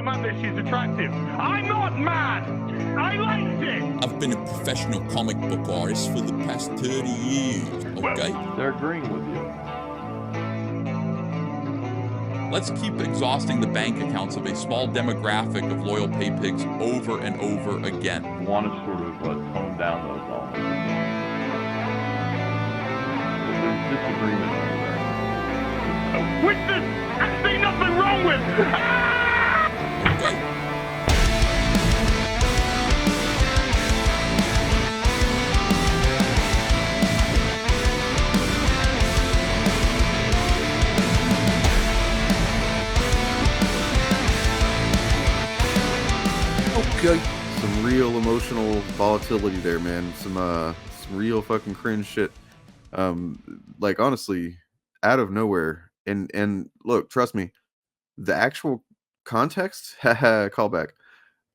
mad that she's attractive. I'm not mad. I liked it. I've been a professional comic book artist for the past 30 years, okay? They're agreeing with you. Let's keep exhausting the bank accounts of a small demographic of loyal pay pigs over and over again. Want to sort of tone down those elements. There's disagreement over there. Which there's actually nothing wrong with. Okay? Okay. Some real emotional volatility there, man. Some real fucking cringe shit. Like honestly, out of nowhere. And look, trust me, the actual context, callback,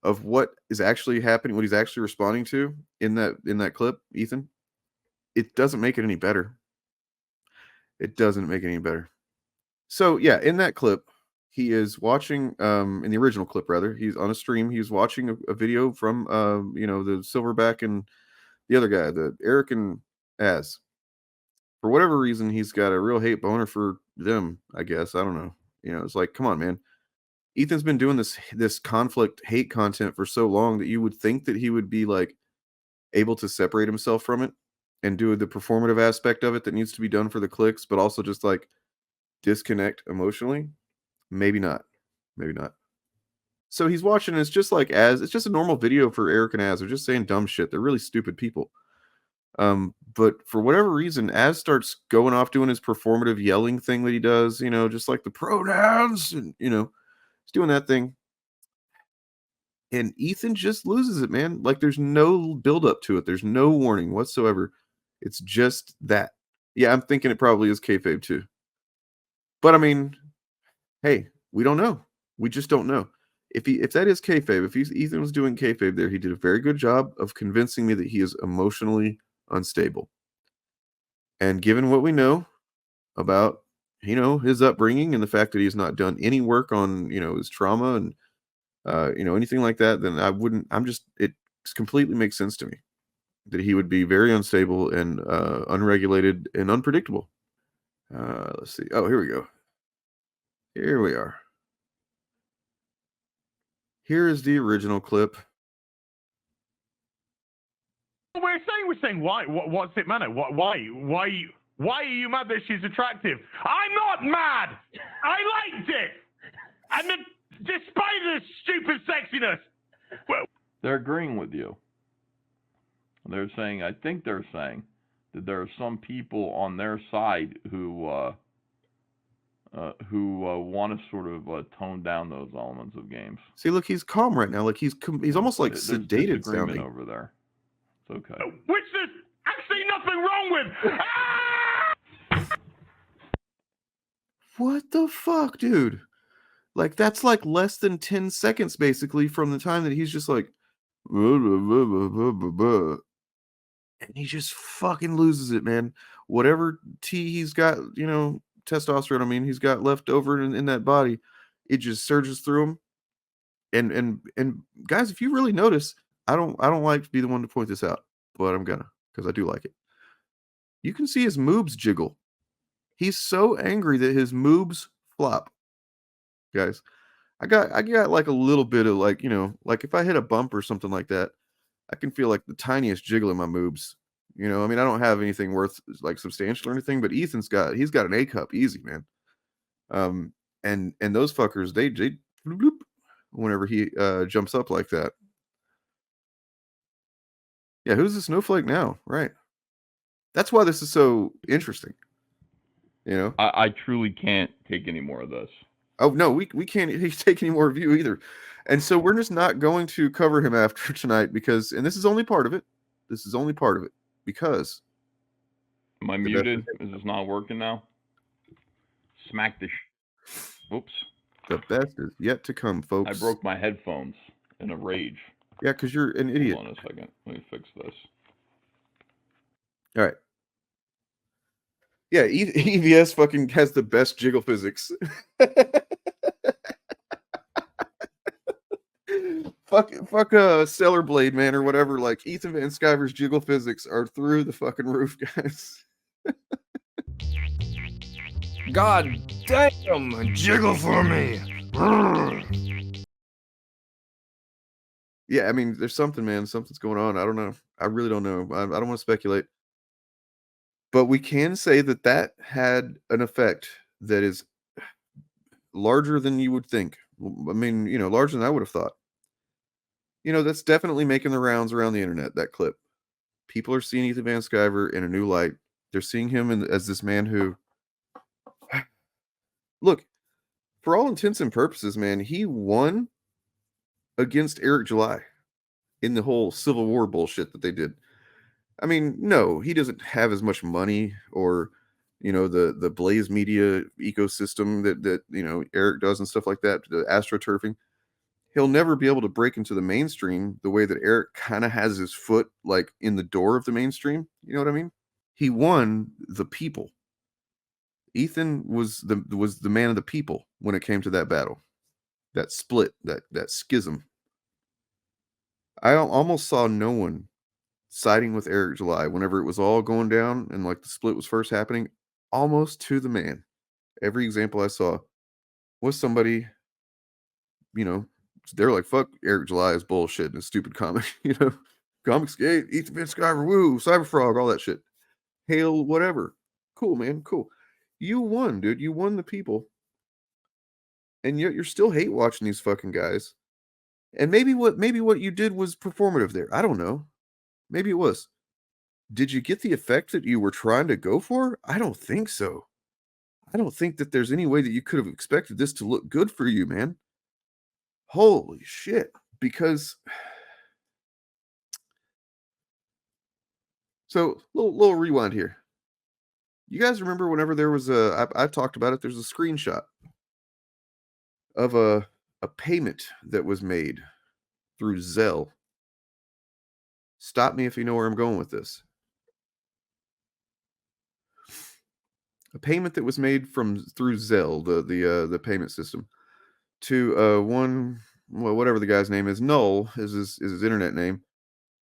of what is actually happening, what he's actually responding to in that clip, Ethan, it doesn't make it any better. It doesn't make it any better. So yeah, in that clip, he is watching, in the original clip rather, he's on a stream, he's watching a video from the Silverback and the other guy, the Eric and Az. For whatever reason, he's got a real hate boner for them, I guess. I don't know. It's like, come on, man. Ethan's been doing this conflict hate content for so long that you would think that he would be like able to separate himself from it and do the performative aspect of it that needs to be done for the clicks, but also just like disconnect emotionally. Maybe not. Maybe not. So he's watching, and it's just like it's just a normal video for Eric and Az. They're just saying dumb shit. They're really stupid people. But for whatever reason, Az starts going off doing his performative yelling thing that he does, just like the pronouns, and he's doing that thing. And Ethan just loses it, man. Like there's no build up to it. There's no warning whatsoever. It's just that. Yeah, I'm thinking it probably is kayfabe too. But I mean, hey, we don't know. We just don't know. If that is kayfabe, if Ethan was doing kayfabe there, he did a very good job of convincing me that he is emotionally unstable. And given what we know about, his upbringing and the fact that he's not done any work on, his trauma and, anything like that, then it completely makes sense to me that he would be very unstable and unregulated and unpredictable. Let's see. Oh, here we go. Here we are. Here is the original clip. We're saying why? What's it matter? Why are you mad that she's attractive? I'm not mad. I liked it. And despite the stupid sexiness. Well, they're agreeing with you. I think they're saying that there are some people on their side who want to sort of tone down those elements of games. See, look, he's calm right now. Like he's almost like sedated sounding over there. It's okay. Which there's actually nothing wrong with. What the fuck, dude? Like that's like less than 10 seconds basically from the time that he's just like, and he just fucking loses it, man. Whatever tea he's got, testosterone, he's got left over in that body, it just surges through him. And guys, if you really notice, I don't like to be the one to point this out, but I'm gonna, because I do like it. You can see his moobs jiggle. He's so angry that his moobs flop. Guys, I got like a little bit of like, like if I hit a bump or something like that, I can feel like the tiniest jiggle in my moobs. I don't have anything worth like substantial or anything, but he's got an A cup easy, man. And those fuckers, they bloop, whenever he jumps up like that. Yeah, who's the snowflake now? Right. That's why this is so interesting. I truly can't take any more of this. Oh no, we can't take any more of you either. And so we're just not going to cover him after tonight and this is only part of it. This is only part of it because. Am I muted? Is this not working now? Smack the Oops. The best is yet to come, folks. I broke my headphones in a rage. Yeah, because you're an idiot. Hold on a second. Let me fix this. All right. Yeah, EVS fucking has the best jiggle physics. fuck Stellar Blade, man, or whatever. Like Ethan Van Sciver's jiggle physics are through the fucking roof, guys. God damn, jiggle for me. Yeah, I mean, there's something, man. Something's going on. I don't know. I really don't know. I don't want to speculate. But we can say that that had an effect that is larger than you would think. I mean, larger than I would have thought. That's definitely making the rounds around the internet, that clip. People are seeing Ethan Van Sciver in a new light. They're seeing him as this man who, look, for all intents and purposes, man, he won against Eric July in the whole Civil War bullshit that they did. I mean, no, he doesn't have as much money or, the Blaze Media ecosystem that Eric does and stuff like that, the astroturfing. He'll never be able to break into the mainstream the way that Eric kind of has his foot like in the door of the mainstream. You know what I mean? He won the people. Ethan was the man of the people when it came to that battle, that split, that schism. I almost saw no one siding with Eric July whenever it was all going down and like the split was first happening, almost to the man. Every example I saw was somebody, they're like, fuck Eric July is bullshit and a stupid comic, ComicsGate, Ethan Van Sciver, woo, Cyberfrog, all that shit. Hail, whatever. Cool, man, cool. You won, dude. You won the people. And yet you're still hate watching these fucking guys. And maybe what you did was performative there. I don't know. Maybe it was. Did you get the effect that you were trying to go for? I don't think so. I don't think that there's any way that you could have expected this to look good for you, man. Holy shit. Because so little rewind here. You guys remember whenever there was I talked about it, there's a screenshot of a payment that was made through Zelle. Stop me if you know where I'm going with this. A payment that was made through Zelle, the payment system, to whatever the guy's name is, Null is his internet name.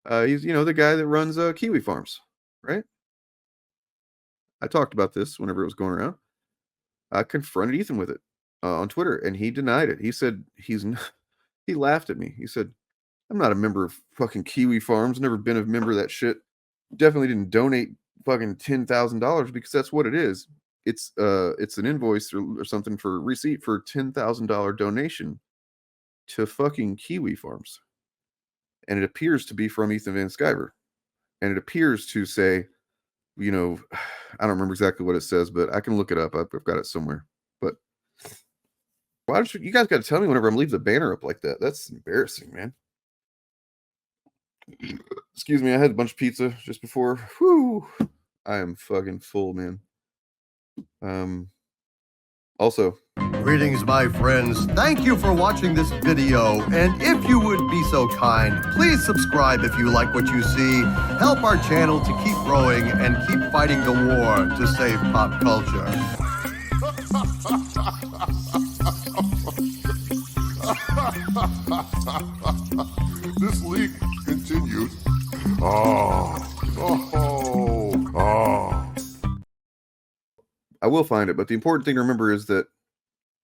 He's the guy that runs Kiwi Farms, right? I talked about this whenever it was going around. I confronted Ethan with it on Twitter, and he denied it. He said he laughed at me. He said, I'm not a member of fucking Kiwi Farms. Never been a member of that shit. Definitely didn't donate fucking $10,000 because that's what it is. It's an invoice or something for receipt for $10,000 donation to fucking Kiwi Farms. And it appears to be from Ethan Van Sciver. And it appears to say, I don't remember exactly what it says, but I can look it up. I've got it somewhere. But why don't you guys got to tell me whenever I'm leaving the banner up like that? That's embarrassing, man. Excuse me, I had a bunch of pizza just before. Whew. I am fucking full, man. Also, greetings, my friends. Thank you for watching this video. And if you would be so kind, please subscribe if you like what you see. Help our channel to keep growing and keep fighting the war to save pop culture. This leak continued. I will find it, but the important thing to remember is that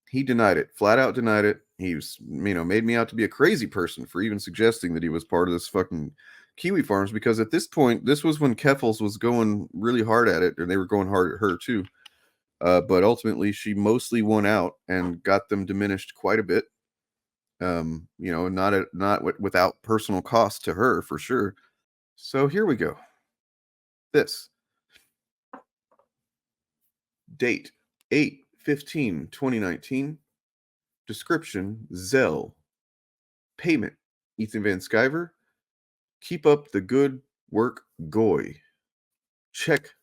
he denied it, flat out denied it. He was, made me out to be a crazy person for even suggesting that he was part of this fucking Kiwi Farms, because at this point, this was when Keffels was going really hard at it, and they were going hard at her too. But ultimately, she mostly won out and got them diminished quite a bit. Not without personal cost to her for sure. So here we go. This date 8/15/2019. Description: Zelle. Payment: Ethan Van Sciver. Keep up the good work, Goy. Check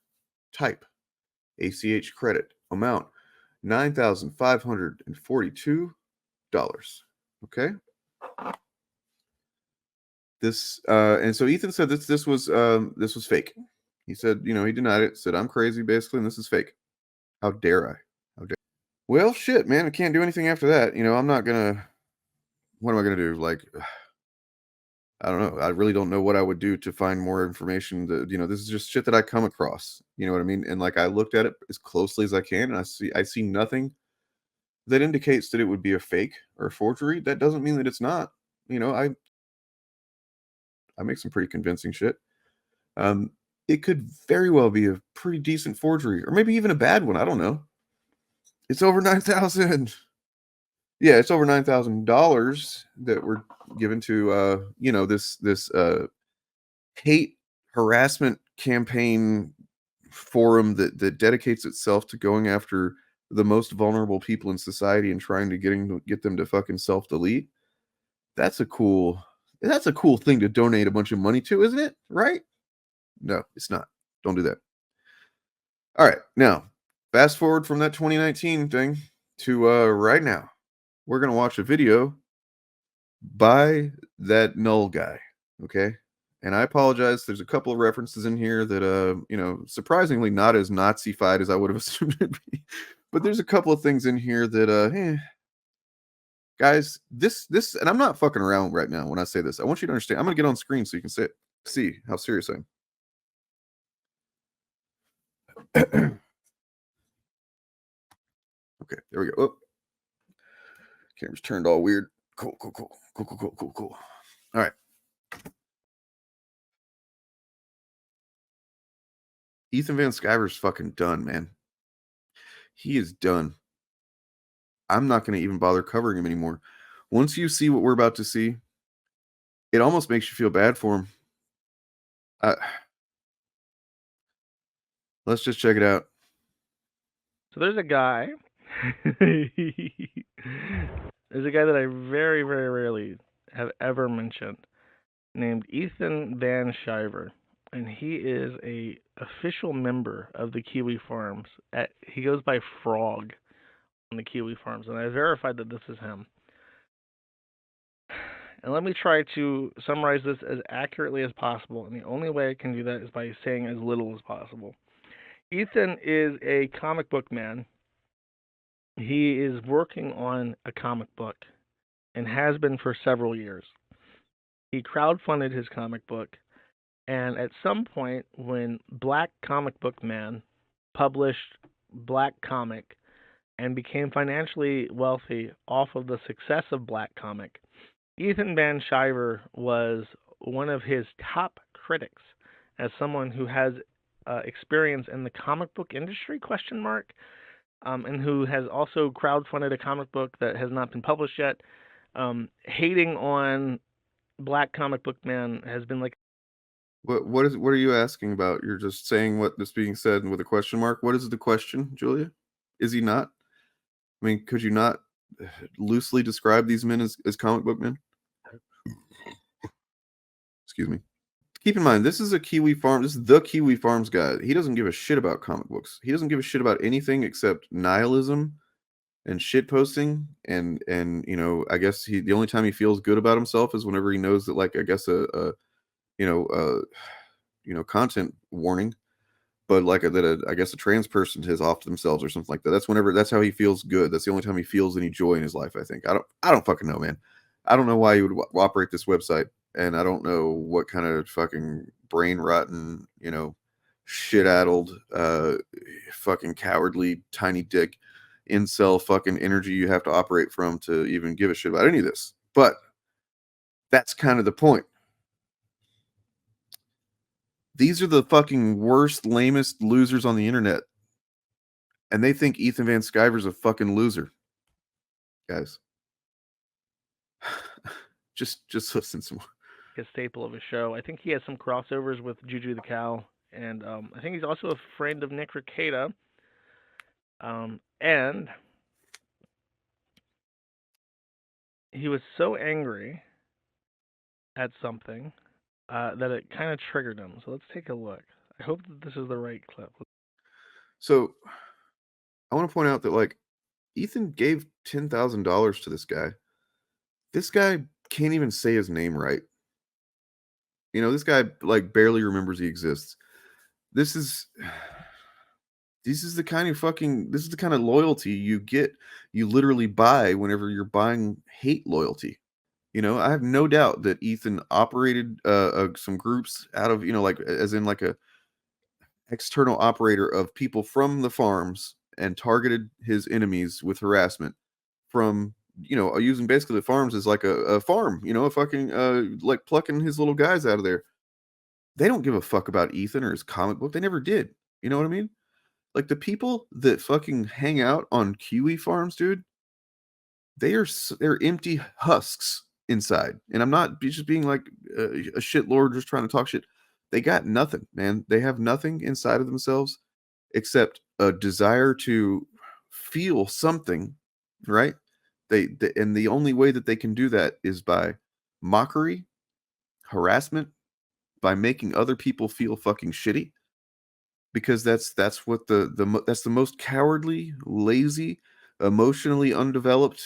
type: ACH credit. Amount: $9,542. Okay. This and so Ethan said this was fake. He said, he denied it, said I'm crazy basically, and this is fake. How dare I? How dare. Well, shit, man, I can't do anything after that. I'm not gonna what am I gonna do? Like, I don't know. I really don't know what I would do to find more information. That, you know, this is just shit that I come across. You know what I mean? And like, I looked at it as closely as I can, and I see nothing that indicates that it would be a fake or a forgery. That doesn't mean that it's not. You know, I make some pretty convincing shit. It could very well be a pretty decent forgery, or maybe even a bad one. I don't know. It's over 9,000. Yeah, it's over $9,000 that were given to you know, this hate harassment campaign forum that dedicates itself to going after the most vulnerable people in society and trying to get them to fucking self-delete. That's a cool thing to donate a bunch of money to, isn't it? Right? No, it's not. Don't do that. All right, now fast forward from that 2019 thing to right now. We're gonna watch a video by that null guy. Okay. And I apologize. There's a couple of references in here that you know, surprisingly not as Nazi-fied as I would have assumed it'd be. But there's a couple of things in here that guys, this and I'm not fucking around right now when I say this. I want you to understand. I'm gonna get on screen so you can see how serious I am. Okay, there we go. Oh, camera's turned all weird. Cool. All right. Ethan Van Sciver's fucking done, man. He is done. I'm not going to even bother covering him anymore. Once you see what we're about to see, it almost makes you feel bad for him. Let's just check it out. So there's a guy. There's a guy that I very, very rarely have ever mentioned, named Ethan Van Sciver, and he is a official member of the Kiwi Farms. He goes by Frog on the Kiwi Farms, and I verified that this is him. And let me try to summarize this as accurately as possible, and the only way I can do that is by saying as little as possible. Ethan is a comic book man. He is working on a comic book and has been for several years. He crowdfunded his comic book, and at some point when Black Comic Book Man published Black Comic and became financially wealthy off of the success of Black Comic, Ethan Van Sciver was one of his top critics as someone who has experience in the comic book industry, and who has also crowdfunded a comic book that has not been published yet. Hating on Black Comic Book Man has been like... What are you asking about? You're just saying what is being said with a question mark. What is the question, Julia? Is he not? I mean, could you not loosely describe these men as comic book men? Excuse me. Keep in mind, this is a Kiwi Farm. This is the Kiwi Farms guy. He doesn't give a shit about comic books. He doesn't give a shit about anything except nihilism and shit posting. And you know, I guess the only time he feels good about himself is whenever he knows that, like, I guess content warning, but like I guess a trans person has offed themselves or something like that. That's how he feels good. That's the only time he feels any joy in his life, I think. I don't fucking know, man. I don't know why you would operate this website, and I don't know what kind of fucking brain rotten, you know, shit-addled, fucking cowardly, tiny dick, incel fucking energy you have to operate from to even give a shit about any of this. But that's kind of the point. These are the fucking worst, lamest losers on the internet. And they think Ethan Van Sciver's a fucking loser. Guys. just listen some more. A staple of his show. I think he has some crossovers with Juju the Cow, and I think he's also a friend of Nick Rekieta. And he was so angry at something that it kind of triggered him. So let's take a look. I hope that this is the right clip. So I want to point out that, like, Ethan gave $10,000 to this guy. This guy can't even say his name right. You know, this guy, like, barely remembers he exists. This is the kind of loyalty you get, you literally buy whenever you're buying hate loyalty. You know, I have no doubt that Ethan operated some groups out of, you know, like as in like a external operator of people from the farms and targeted his enemies with harassment from, you know, using basically the farms as like a farm, you know, a fucking like plucking his little guys out of there. They don't give a fuck about Ethan or his comic book. They never did. You know what I mean? Like the people that fucking hang out on Kiwi Farms, dude, they're empty husks inside. And I'm not just being like a shit lord just trying to talk shit. They got nothing, man. They have nothing inside of themselves except a desire to feel something, right? And the only way that they can do that is by mockery, harassment, by making other people feel fucking shitty, because that's what that's the most cowardly, lazy, emotionally undeveloped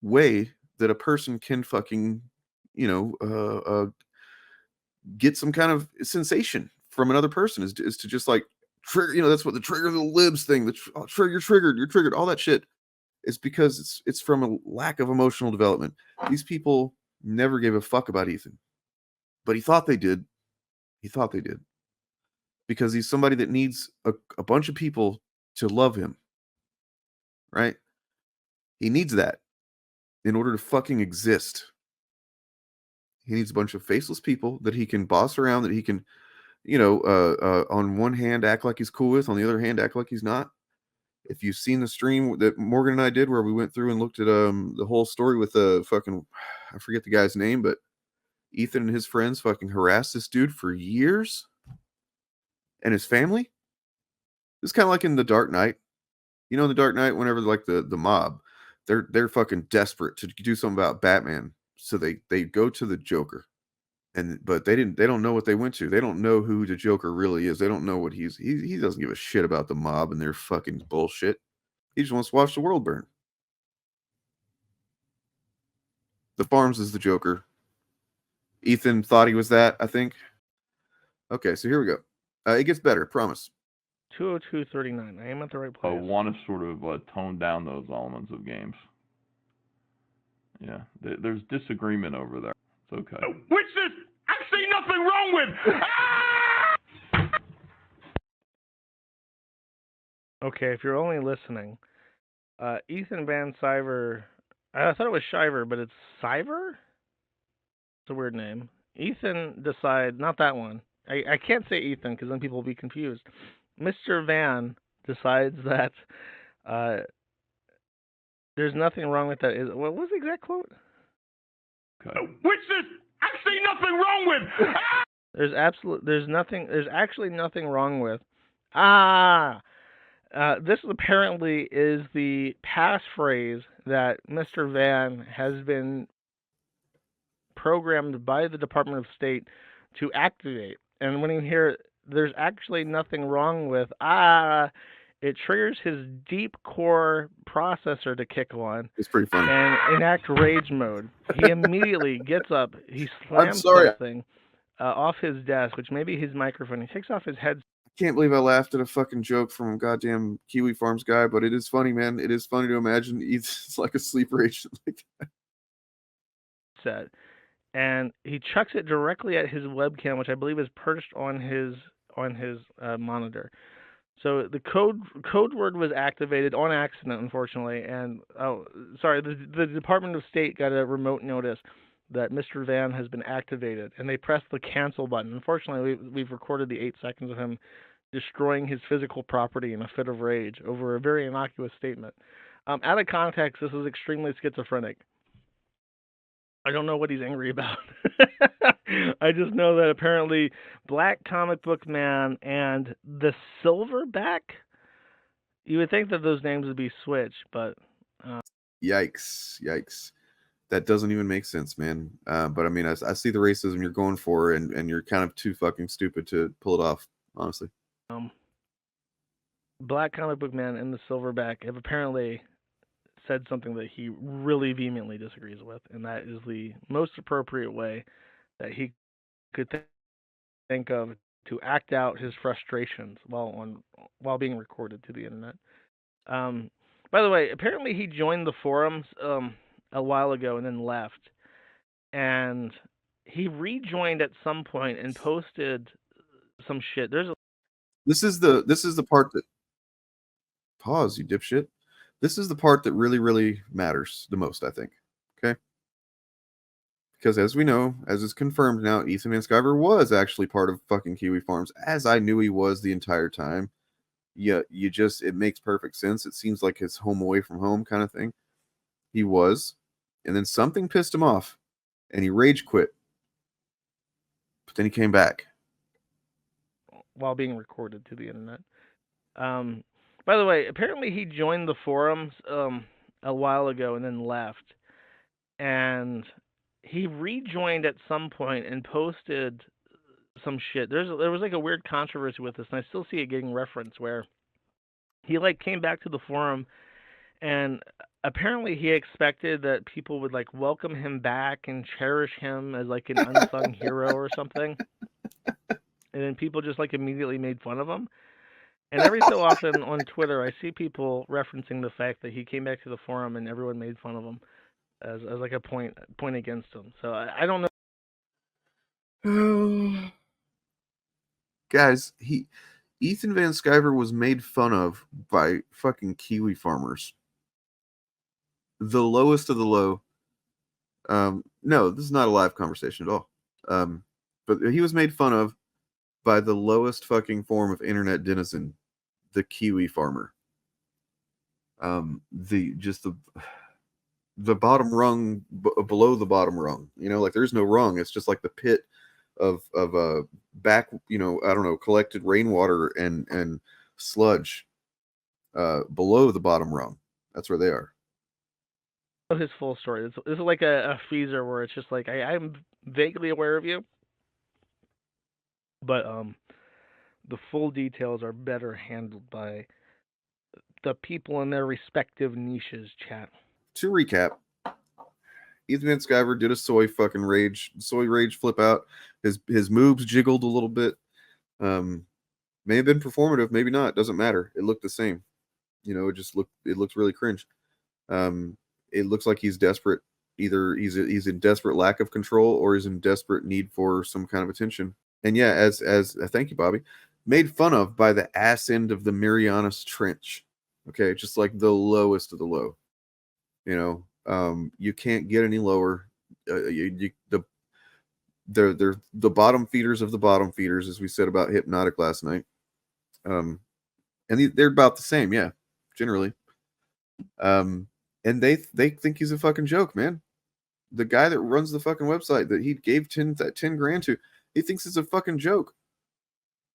way that a person can fucking, you know, get some kind of sensation from another person is to just like trigger, you know, that's what the trigger the libs thing, you're triggered, all that shit is because it's from a lack of emotional development. These people never gave a fuck about Ethan, but he thought they did. He thought they did because he's somebody that needs a bunch of people to love him, right? He needs that in order to fucking exist. He needs a bunch of faceless people that he can boss around, that he can, you know, on one hand act like he's cool with, on the other hand act like he's not. If you've seen the stream that Morgan and I did where we went through and looked at the whole story with fucking, I forget the guy's name, but Ethan and his friends fucking harassed this dude for years, and his family. It's kind of like in The Dark Knight. You know, in The Dark Knight, whenever like the mob, they're fucking desperate to do something about Batman, so they go to the Joker. But they don't know what they went to. They don't know who the Joker really is. They don't know what he doesn't give a shit about the mob and their fucking bullshit. He just wants to watch the world burn. The Farms is the Joker. Ethan thought he was that, I think. Okay, so here we go. It gets better, promise. 202.39. I am at the right place. I want to sort of tone down those elements of games. Yeah, there's disagreement over there. It's okay. Which there's actually nothing wrong with. Okay, if you're only listening, Ethan Van Sciver, I thought it was Sciver, but it's Sciver? It's a weird name. Ethan decide, not that one. I can't say Ethan because then people will be confused. Mr. Van decides that there's nothing wrong with that. What was the exact quote? Okay. Which there's actually nothing wrong with. There's actually nothing wrong with. This apparently is the passphrase that Mr. Van has been programmed by the Department of State to activate. And when you hear there's actually nothing wrong with, it triggers his deep core processor to kick on. It's pretty funny. And enact rage mode. He immediately gets up, he slams something off his desk, which may be his microphone. He takes off his headset. Can't believe I laughed at a fucking joke from a goddamn Kiwi Farms guy, but it is funny, man. It is funny to imagine it's like a sleeper agent like that. And he chucks it directly at his webcam, which I believe is perched on his monitor. So the code word was activated on accident, unfortunately. And the Department of State got a remote notice that Mr. Van has been activated, and they pressed the cancel button. Unfortunately, we've recorded the 8 seconds of him destroying his physical property in a fit of rage over a very innocuous statement. Out of context, this is extremely schizophrenic. I don't know what he's angry about. I just know that apparently Black Comic Book Man and the Silverback, you would think that those names would be switched, but... Yikes. That doesn't even make sense, man. But I mean, I see the racism you're going for, and you're kind of too fucking stupid to pull it off, honestly. Black Comic Book Man and the Silverback have apparently said something that he really vehemently disagrees with, and that is the most appropriate way that he could think of to act out his frustrations while being recorded to the internet. By the way, apparently he joined the forums a while ago and then left. and he rejoined at some point and posted some shit. This is the part that pause, you dipshit. This is the part that really, really matters the most, I think. Okay. Because as we know, as is confirmed now, Ethan Van Sciver was actually part of fucking Kiwi Farms, as I knew he was the entire time. Yeah, it makes perfect sense. It seems like his home away from home kind of thing. He was. And then something pissed him off, and he rage quit. But then he came back. While being recorded to the internet. By the way, apparently he joined the forums a while ago and then left. And he rejoined at some point and posted some shit. There was like a weird controversy with this, and I still see it getting referenced, where he like came back to the forum, and apparently he expected that people would like welcome him back and cherish him as like an unsung hero or something. And then people just like immediately made fun of him. And every so often on Twitter, I see people referencing the fact that he came back to the forum and everyone made fun of him as like a point against him. So I don't know. Guys, Ethan Van Sciver was made fun of by fucking Kiwi farmers. The lowest of the low. No, this is not a live conversation at all. But he was made fun of by the lowest fucking form of internet denizen, the Kiwi farmer. The bottom rung below the bottom rung. You know, like there's no rung. It's just like the pit of back, you know, I don't know, collected rainwater and sludge below the bottom rung. That's where they are. His full story. This is like a feezer where it's just like I'm vaguely aware of you, but the full details are better handled by the people in their respective niches. Chat. To recap, Ethan Van Sciver did a soy rage flip out. His moves jiggled a little bit. May have been performative, maybe not. Doesn't matter. It looked the same. You know, it looked really cringe. It looks like he's desperate. Either he's in desperate lack of control or he's in desperate need for some kind of attention. And yeah, as thank you, Bobby, made fun of by the ass end of the Marianas Trench. Okay, just like the lowest of the low. You know, you can't get any lower. They're the bottom feeders of the bottom feeders, as we said about Hypnotic last night. And they're about the same, yeah, generally. And they think he's a fucking joke, man. The guy that runs the fucking website that he gave 10 grand to, he thinks it's a fucking joke.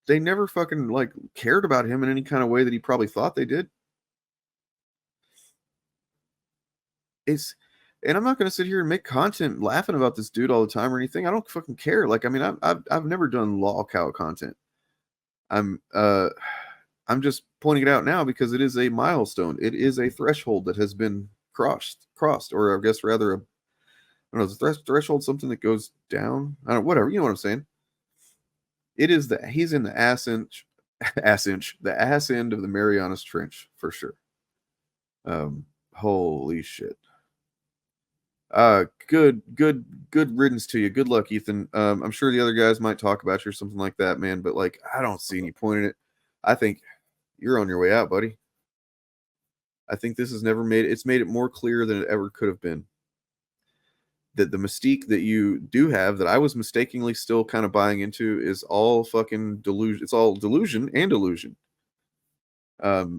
They never fucking like cared about him in any kind of way that he probably thought they did. And I'm not going to sit here and make content laughing about this dude all the time or anything. I don't fucking care. Like, I mean, I've never done lolcow content. I'm just pointing it out now because it is a milestone. It is a threshold that has been crossed, or I guess rather, I don't know, is the threshold something that goes down? I don't know, whatever. You know what I'm saying? It is he's in the the ass end of the Marianas Trench for sure. Holy shit. Good riddance to you. Good luck, Ethan. I'm sure the other guys might talk about you or something like that, man. But like, I don't see any point in it. I think you're on your way out, buddy. I think this has it's made it more clear than it ever could have been. That the mystique that you do have, that I was mistakenly still kind of buying into, is all fucking delusion. It's all delusion and illusion.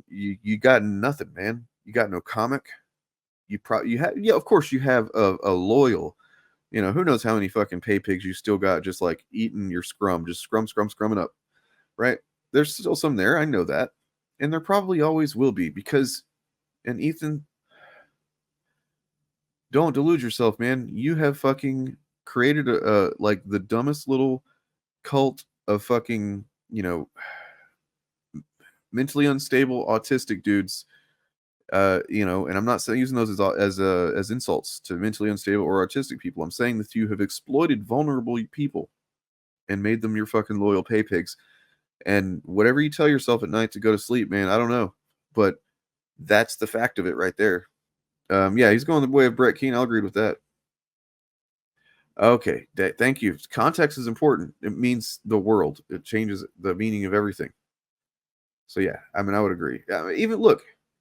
You got nothing, man. You got no comic. You have, yeah, of course you have a loyal, you know, who knows how many fucking pay pigs you still got just like eating your scrum, just scrumming up, right? There's still some there, I know that, and there probably always will be, because, and Ethan, don't delude yourself, man. You have fucking created a like the dumbest little cult of fucking, you know, mentally unstable autistic dudes. You know, and I'm not saying using those as insults to mentally unstable or autistic people. I'm saying that you have exploited vulnerable people and made them your fucking loyal pay pigs. And whatever you tell yourself at night to go to sleep, man, I don't know, but that's the fact of it right there. Yeah, he's going the way of Brett Keane. I'll agree with that. Okay, thank you. Context is important. It means the world. It changes the meaning of everything. So yeah, I mean, I would agree.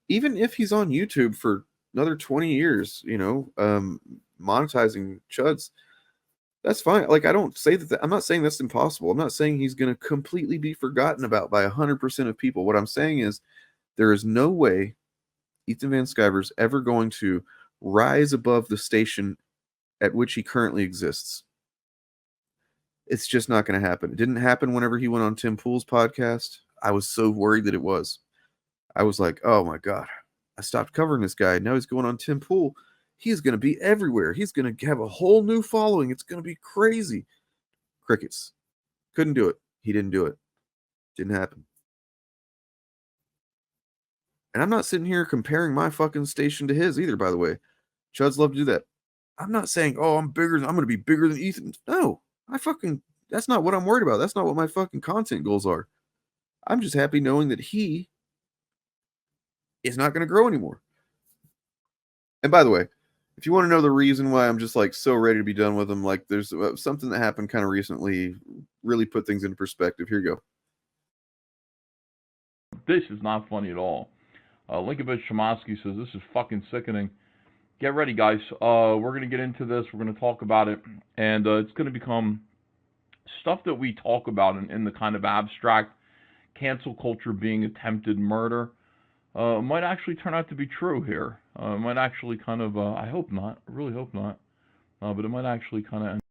Even if he's on YouTube for another 20 years, monetizing chuds, that's fine. Like, I don't say that. I'm not saying that's impossible. I'm not saying he's going to completely be forgotten about by 100% of people. What I'm saying is, there is no way Ethan Van Sciver's ever going to rise above the station at which he currently exists. It's just not going to happen. It didn't happen whenever he went on Tim Pool's podcast. I was so worried that it was. I was like, oh my God, I stopped covering this guy. Now he's going on Tim Pool. He's going to be everywhere. He's going to have a whole new following. It's going to be crazy. Crickets. Couldn't do it. He didn't do it. Didn't happen. And I'm not sitting here comparing my fucking station to his either, by the way. Chuds love to do that. I'm not saying, oh, I'm going to be bigger than Ethan. No, that's not what I'm worried about. That's not what my fucking content goals are. I'm just happy knowing that he is not going to grow anymore. And by the way, if you want to know the reason why I'm just like so ready to be done with him, like there's something that happened kind of recently, really put things into perspective. Here you go. This is not funny at all. Linkovich Shamansky says, this is fucking sickening. Get ready, guys. We're going to get into this. We're going to talk about it. And it's going to become stuff that we talk about in the kind of abstract cancel culture being attempted murder. Might actually turn out to be true here. Might actually kind of, I hope not. I really hope not. But it might actually kind of...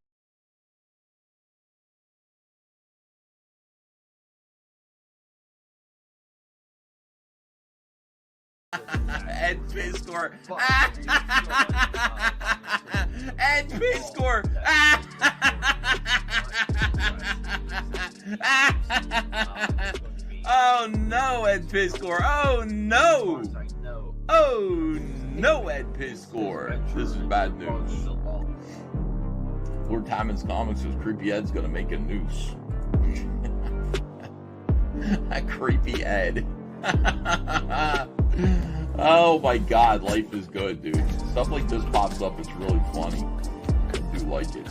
Ed Piskor. Ed Piskor. Oh no, Ed Piskor. Oh no. Oh no, Ed Piskor. This is bad news. Lord Timon's Comics says Creepy Ed's gonna make a noose. Creepy Ed. Oh my God, life is good, dude. Stuff like this pops up, it's really funny. I do like it.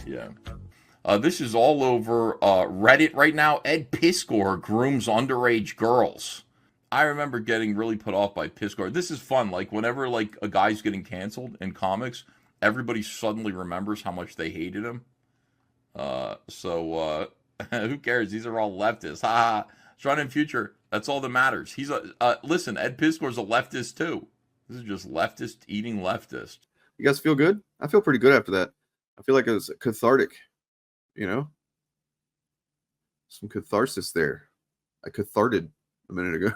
Yeah. This is all over Reddit right now. Ed Piskor grooms underage girls. I remember getting really put off by Piskor. This is fun. Like, whenever like a guy's getting canceled in comics, everybody suddenly remembers how much they hated him. So who cares? These are all leftists. Ha ha. Strong in future. That's all that matters. He's listen, Ed Piskor's a leftist too. This is just leftist eating leftist. You guys feel good? I feel pretty good after that. I feel like it was cathartic, Some catharsis there. I catharted a minute ago.